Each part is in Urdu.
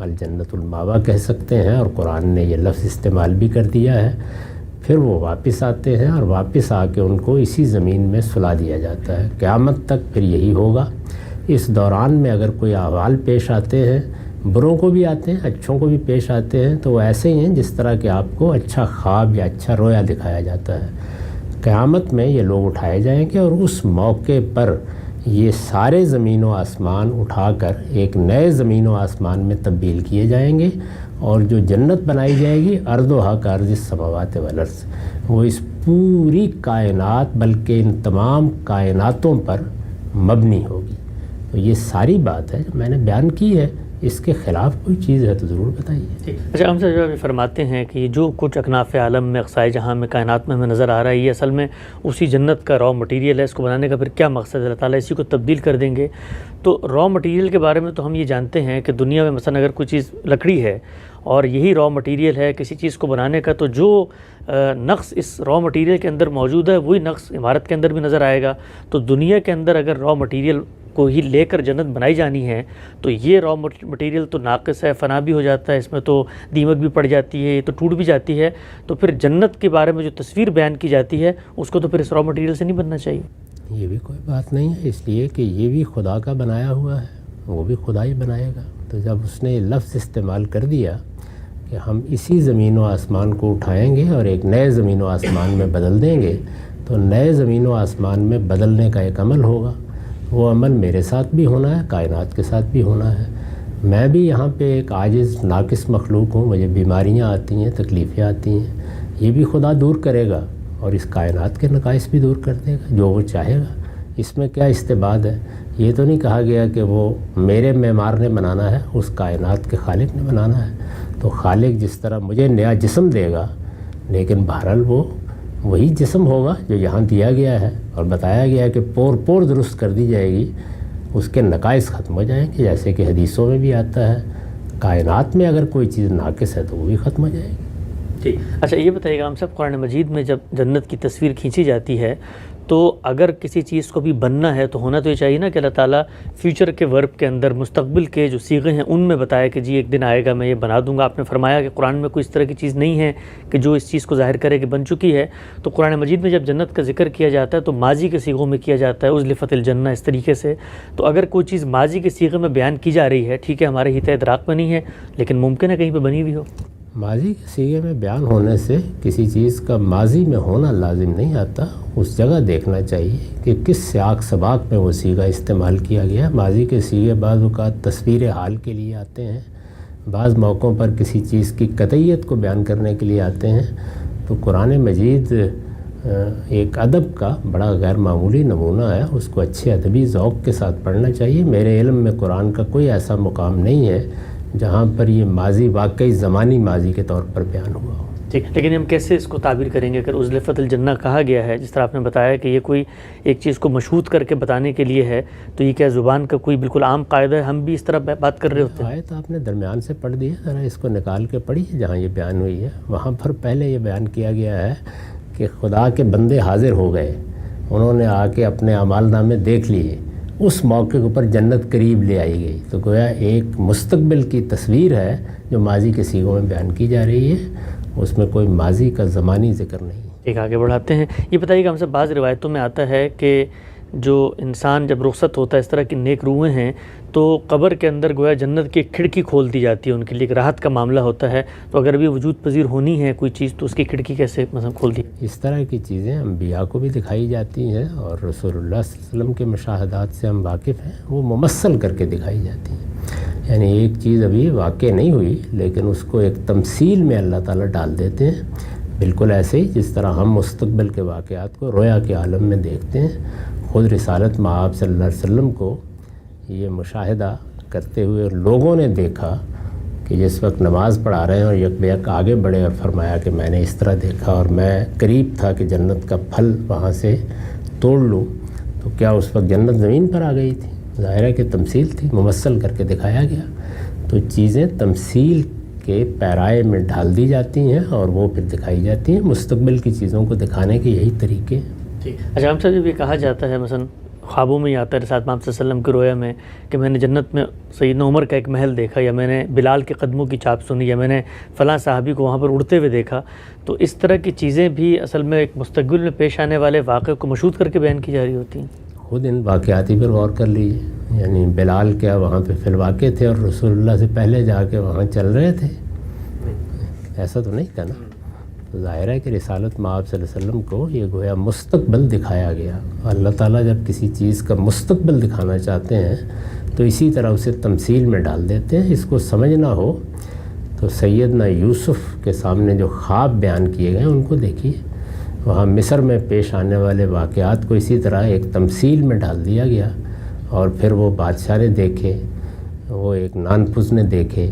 الجنت الماوا کہہ سکتے ہیں، اور قرآن نے یہ لفظ استعمال بھی کر دیا ہے. پھر وہ واپس آتے ہیں اور واپس آ کے ان کو اسی زمین میں سلا دیا جاتا ہے. قیامت تک پھر یہی ہوگا. اس دوران میں اگر کوئی احوال پیش آتے ہیں، بروں کو بھی آتے ہیں، اچھوں کو بھی پیش آتے ہیں، تو وہ ایسے ہی ہیں جس طرح کہ آپ کو اچھا خواب یا اچھا رویا دکھایا جاتا ہے. قیامت میں یہ لوگ اٹھائے جائیں گے اور اس موقع پر یہ سارے زمین و آسمان اٹھا کر ایک نئے زمین و آسمان میں تبدیل کیے جائیں گے، اور جو جنت بنائی جائے گی ارضھا کارض السماوات والارض، وہ اس پوری کائنات بلکہ ان تمام کائناتوں پر مبنی ہوگی. تو یہ ساری بات ہے جو میں نے بیان کی ہے. اس کے خلاف کوئی چیز ہے تو ضرور بتائیے. اچھا، ہم سے جو فرماتے ہیں کہ جو کچھ اکناف عالم میں، اقصائے جہاں میں، کائنات میں ہمیں نظر آ رہا ہے، یہ اصل میں اسی جنت کا را مٹیریل ہے. اس کو بنانے کا پھر کیا مقصد ہے؟ اللہ تعالیٰ اسی کو تبدیل کر دیں گے. تو را مٹیریل کے بارے میں تو ہم یہ جانتے ہیں کہ دنیا میں مثلا اگر کوئی چیز لکڑی ہے اور یہی را مٹیریل ہے کسی چیز کو بنانے کا، تو جو نقص اس را مٹیریل کے اندر موجود ہے وہی نقص عمارت کے اندر بھی نظر آئے گا. تو دنیا کے اندر اگر را مٹیریل کو ہی لے کر جنت بنائی جانی ہے تو یہ را مٹیریل تو ناقص ہے، فنا بھی ہو جاتا ہے، اس میں تو دیمک بھی پڑ جاتی ہے، یہ تو ٹوٹ بھی جاتی ہے. تو پھر جنت کے بارے میں جو تصویر بیان کی جاتی ہے اس کو تو پھر اس را مٹیریل سے نہیں بننا چاہیے. یہ بھی کوئی بات نہیں ہے، اس لیے کہ یہ بھی خدا کا بنایا ہوا ہے، وہ بھی خدا ہی بنائے گا. تو جب اس نے یہ لفظ استعمال کر دیا کہ ہم اسی زمین و آسمان کو اٹھائیں گے اور ایک نئے زمین و آسمان میں بدل دیں گے، تو نئے زمین و آسمان میں بدلنے کا ایک عمل ہوگا. وہ عمل میرے ساتھ بھی ہونا ہے، کائنات کے ساتھ بھی ہونا ہے. میں بھی یہاں پہ ایک عاجز ناقص مخلوق ہوں، مجھے بیماریاں آتی ہیں، تکلیفیں آتی ہیں. یہ بھی خدا دور کرے گا اور اس کائنات کے نقائص بھی دور کر دے گا جو وہ چاہے گا. اس میں کیا استبعاد ہے؟ یہ تو نہیں کہا گیا کہ وہ میرے معمار نے بنانا ہے، اس کائنات کے خالق نے بنانا ہے. تو خالق جس طرح مجھے نیا جسم دے گا، لیکن بہرحال وہ وہی جسم ہوگا جو یہاں دیا گیا ہے اور بتایا گیا ہے کہ پور پور درست کر دی جائے گی، اس کے نقائص ختم ہو جائیں گے. جیسے کہ حدیثوں میں بھی آتا ہے، کائنات میں اگر کوئی چیز ناقص ہے تو وہ بھی ختم ہو جائے گی. ٹھیک. اچھا، یہ بتائیے گا، ہم سب قرآن مجید میں جب جنت کی تصویر کھینچی جاتی ہے تو اگر کسی چیز کو بھی بننا ہے تو ہونا تو یہ چاہیے نا کہ اللہ تعالیٰ فیوچر کے ورب کے اندر مستقبل کے جو صیغے ہیں ان میں بتایا کہ جی ایک دن آئے گا میں یہ بنا دوں گا. آپ نے فرمایا کہ قرآن میں کوئی اس طرح کی چیز نہیں ہے کہ جو اس چیز کو ظاہر کرے کہ بن چکی ہے. تو قرآن مجید میں جب جنت کا ذکر کیا جاتا ہے تو ماضی کے صیغوں میں کیا جاتا ہے، ازلفت الجنہ، اس طریقے سے. تو اگر کوئی چیز ماضی کے صیغے میں بیان کی جا رہی ہے، ٹھیک ہے ہمارے حت ادراک میں نہیں ہے، لیکن ممکن ہے کہیں پہ بنی ہوئی ہو. ماضی کے صیغے میں بیان ہونے سے کسی چیز کا ماضی میں ہونا لازم نہیں آتا. اس جگہ دیکھنا چاہیے کہ کس سیاق سباق میں وہ صیغہ استعمال کیا گیا. ماضی کے صیغے بعض اوقات تصویر حال کے لیے آتے ہیں، بعض موقعوں پر کسی چیز کی قطعیت کو بیان کرنے کے لیے آتے ہیں. تو قرآن مجید ایک ادب کا بڑا غیر معمولی نمونہ ہے، اس کو اچھے ادبی ذوق کے ساتھ پڑھنا چاہیے. میرے علم میں قرآن کا کوئی ایسا مقام نہیں ہے جہاں پر یہ ماضی واقعی زمانی ماضی کے طور پر بیان ہوا ہو. ٹھیک، لیکن ہم کیسے اس کو تعبیر کریں گے؟ اگر ازلفت الجنہ کہا گیا ہے، جس طرح آپ نے بتایا کہ یہ کوئی ایک چیز کو مشہود کر کے بتانے کے لیے ہے، تو یہ کیا زبان کا کوئی بالکل عام قاعدہ ہے؟ ہم بھی اس طرح بات کر رہے ہوتے ہیں. آیت آپ نے درمیان سے پڑھ دی ہے، ذرا اس کو نکال کے پڑھیے جہاں یہ بیان ہوئی ہے. وہاں پر پہلے یہ بیان کیا گیا ہے کہ خدا کے بندے حاضر ہو گئے، انہوں نے آ کے اپنے اعمال نامے دیکھ لیے. اس موقع کے اوپر جنت قریب لے آئی گئی. تو گویا ایک مستقبل کی تصویر ہے جو ماضی کے صیغوں میں بیان کی جا رہی ہے، اس میں کوئی ماضی کا زمانی ذکر نہیں. ایک آگے بڑھاتے ہیں. یہ بتائیے کہ ہم سے بعض روایتوں میں آتا ہے کہ جو انسان جب رخصت ہوتا ہے، اس طرح کی نیک روحیں ہیں، تو قبر کے اندر گویا جنت کی ایک کھڑکی کھول دی جاتی ہے، ان کے لیے ایک راحت کا معاملہ ہوتا ہے. تو اگر بھی وجود پذیر ہونی ہے کوئی چیز تو اس کی کھڑکی کیسے مثلا کھول دی؟ اس طرح کی چیزیں انبیاء کو بھی دکھائی جاتی ہیں، اور رسول اللہ صلی اللہ علیہ وسلم کے مشاہدات سے ہم واقف ہیں، وہ ممثل کر کے دکھائی جاتی ہیں. یعنی ایک چیز ابھی واقع نہیں ہوئی لیکن اس کو ایک تمثیل میں اللہ تعالیٰ ڈال دیتے ہیں. بالکل ایسے ہی جس طرح ہم مستقبل کے واقعات کو رویا کے عالم میں دیکھتے ہیں. خود رسالت مآب صلی اللہ علیہ وسلم کو یہ مشاہدہ کرتے ہوئے لوگوں نے دیکھا کہ جس وقت نماز پڑھا رہے ہیں اور یک بے یک آگے بڑھے اور فرمایا کہ میں نے اس طرح دیکھا اور میں قریب تھا کہ جنت کا پھل وہاں سے توڑ لوں. تو کیا اس وقت جنت زمین پر آ گئی تھی؟ ظاہر ہے کہ تمثیل تھی، ممثل کر کے دکھایا گیا. تو چیزیں تمثیل کے پیرائے میں ڈال دی جاتی ہیں اور وہ پھر دکھائی جاتی ہیں. مستقبل کی چیزوں کو دکھانے کے یہی طریقے ہیں. اچھا، ہم سے جب یہ کہا جاتا ہے مثلا خوابوں میں ہی آتا ہے رسالت محمد صلی اللہ علیہ وسلم کے رویا میں کہ میں نے جنت میں سیدنا عمر کا ایک محل دیکھا، یا میں نے بلال کے قدموں کی چاپ سنی، یا میں نے فلاں صحابی کو وہاں پر اڑتے ہوئے دیکھا. تو اس طرح کی چیزیں بھی اصل میں ایک مستقبل میں پیش آنے والے واقعے کو مشہود کر کے بیان کی جا رہی ہوتی ہیں. خود ان واقعاتی پر غور کر لیجیے. یعنی بلال کیا وہاں پہ فی الواقع تھے اور رسول اللہ سے پہلے جا کے وہاں چل رہے تھے؟ ایسا تو نہیں تھا نا. تو ظاہر ہے کہ رسالت مآب صلی اللہ علیہ وسلم کو یہ گویا مستقبل دکھایا گیا. اللہ تعالیٰ جب کسی چیز کا مستقبل دکھانا چاہتے ہیں تو اسی طرح اسے تمثیل میں ڈال دیتے ہیں. اس کو سمجھنا ہو تو سیدنا یوسف کے سامنے جو خواب بیان کیے گئے ان کو دیکھیے. وہاں مصر میں پیش آنے والے واقعات کو اسی طرح ایک تمثیل میں ڈال دیا گیا، اور پھر وہ بادشاہ نے دیکھے، وہ ایک نانپس نے دیکھے،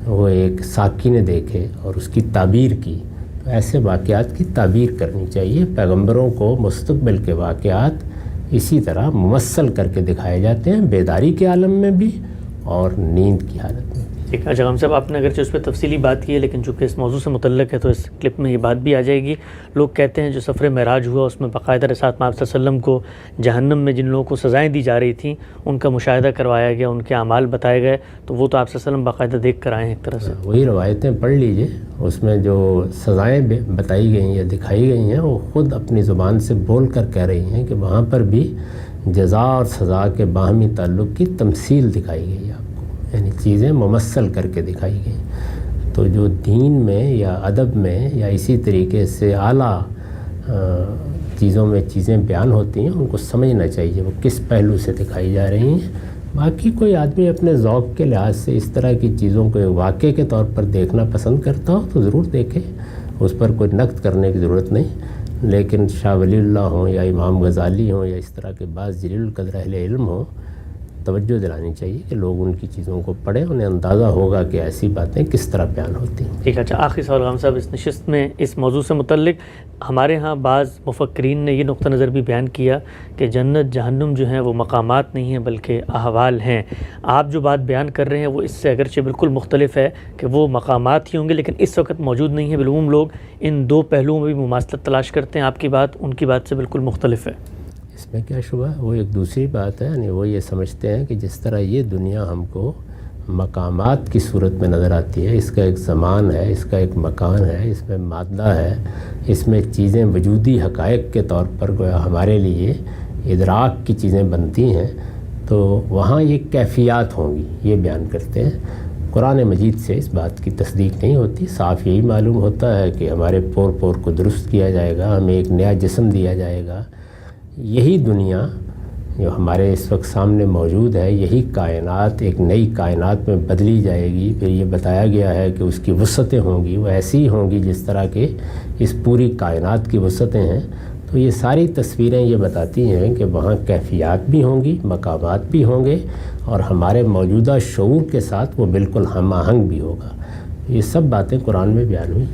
وہ ایک ساکی نے دیکھے اور اس کی تعبیر کی. تو ایسے واقعات کی تعبیر کرنی چاہیے. پیغمبروں کو مستقبل کے واقعات اسی طرح ممثل کر کے دکھائے جاتے ہیں، بیداری کے عالم میں بھی اور نیند کی حالت میں بھی. ٹھیک ہے. اچھا صاحب، آپ نے اگرچہ اس پہ تفصیلی بات کی ہے، لیکن چونکہ اس موضوع سے متعلق ہے تو اس کلپ میں یہ بات بھی آ جائے گی. لوگ کہتے ہیں جو سفر معراج ہوا اس میں باقاعدہ رسالت محمد صلی اللہ علیہ وسلم کو جہنم میں جن لوگوں کو سزائیں دی جا رہی تھیں ان کا مشاہدہ کروایا گیا، ان کے اعمال بتائے گئے، تو وہ تو آپ صلی اللہ علیہ وسلم باقاعدہ دیکھ کر آئے ہیں ایک طرح سے. وہی روایتیں پڑھ لیجئے، اس میں جو سزائیں بتائی گئی یا دکھائی گئی ہیں وہ خود اپنی زبان سے بول کر کہہ رہی ہیں کہ وہاں پر بھی جزا اور سزا کے باہمی تعلق کی تمثیل دکھائی گئی آپ کو. یعنی چیزیں ممثل کر کے دکھائی گئیں. تو جو دین میں یا ادب میں یا اسی طریقے سے اعلیٰ چیزوں میں چیزیں بیان ہوتی ہیں ان کو سمجھنا چاہیے وہ کس پہلو سے دکھائی جا رہی ہیں. باقی کوئی آدمی اپنے ذوق کے لحاظ سے اس طرح کی چیزوں کو واقعے کے طور پر دیکھنا پسند کرتا ہو تو ضرور دیکھے، اس پر کوئی نقد کرنے کی ضرورت نہیں. لیکن شاہ ولی اللہ ہوں یا امام غزالی ہوں یا اس طرح کے بعض جلیل القدر اہل علم ہوں، توجہ دلانی چاہیے کہ لوگ ان کی چیزوں کو پڑھیں، انہیں اندازہ ہوگا کہ ایسی باتیں کس طرح بیان ہوتی ہیں. ٹھیک ہے. اچھا آخری سوال غام صاحب، اس نشست میں اس موضوع سے متعلق ہمارے ہاں بعض مفکرین نے یہ نقطہ نظر بھی بیان کیا کہ جنت جہنم جو ہیں وہ مقامات نہیں ہیں بلکہ احوال ہیں. آپ جو بات بیان کر رہے ہیں وہ اس سے اگرچہ بالکل مختلف ہے کہ وہ مقامات ہی ہوں گے لیکن اس وقت موجود نہیں ہیں. بالعموم لوگ ان دو پہلوؤں میں بھی مماثلت تلاش کرتے ہیں. آپ کی بات ان کی بات سے بالکل مختلف ہے. اس میں کیا شبہ ہے؟ وہ ایک دوسری بات ہے. یعنی وہ یہ سمجھتے ہیں کہ جس طرح یہ دنیا ہم کو مقامات کی صورت میں نظر آتی ہے، اس کا ایک زمان ہے، اس کا ایک مکان ہے، اس میں مادہ ہے، اس میں چیزیں وجودی حقائق کے طور پر گویا ہمارے لیے ادراک کی چیزیں بنتی ہیں، تو وہاں یہ کیفیات ہوں گی، یہ بیان کرتے ہیں. قرآن مجید سے اس بات کی تصدیق نہیں ہوتی. صاف یہی معلوم ہوتا ہے کہ ہمارے پور پور کو درست کیا جائے گا، ہمیں ایک نیا جسم دیا جائے گا. یہی دنیا جو ہمارے اس وقت سامنے موجود ہے، یہی کائنات ایک نئی کائنات میں بدلی جائے گی. پھر یہ بتایا گیا ہے کہ اس کی وسعتیں ہوں گی، وہ ایسی ہوں گی جس طرح کے اس پوری کائنات کی وسعتیں ہیں. تو یہ ساری تصویریں یہ بتاتی ہیں کہ وہاں کیفیات بھی ہوں گی، مقامات بھی ہوں گے، اور ہمارے موجودہ شعور کے ساتھ وہ بالکل ہم آہنگ بھی ہوگا. یہ سب باتیں قرآن میں بیان ہوئی.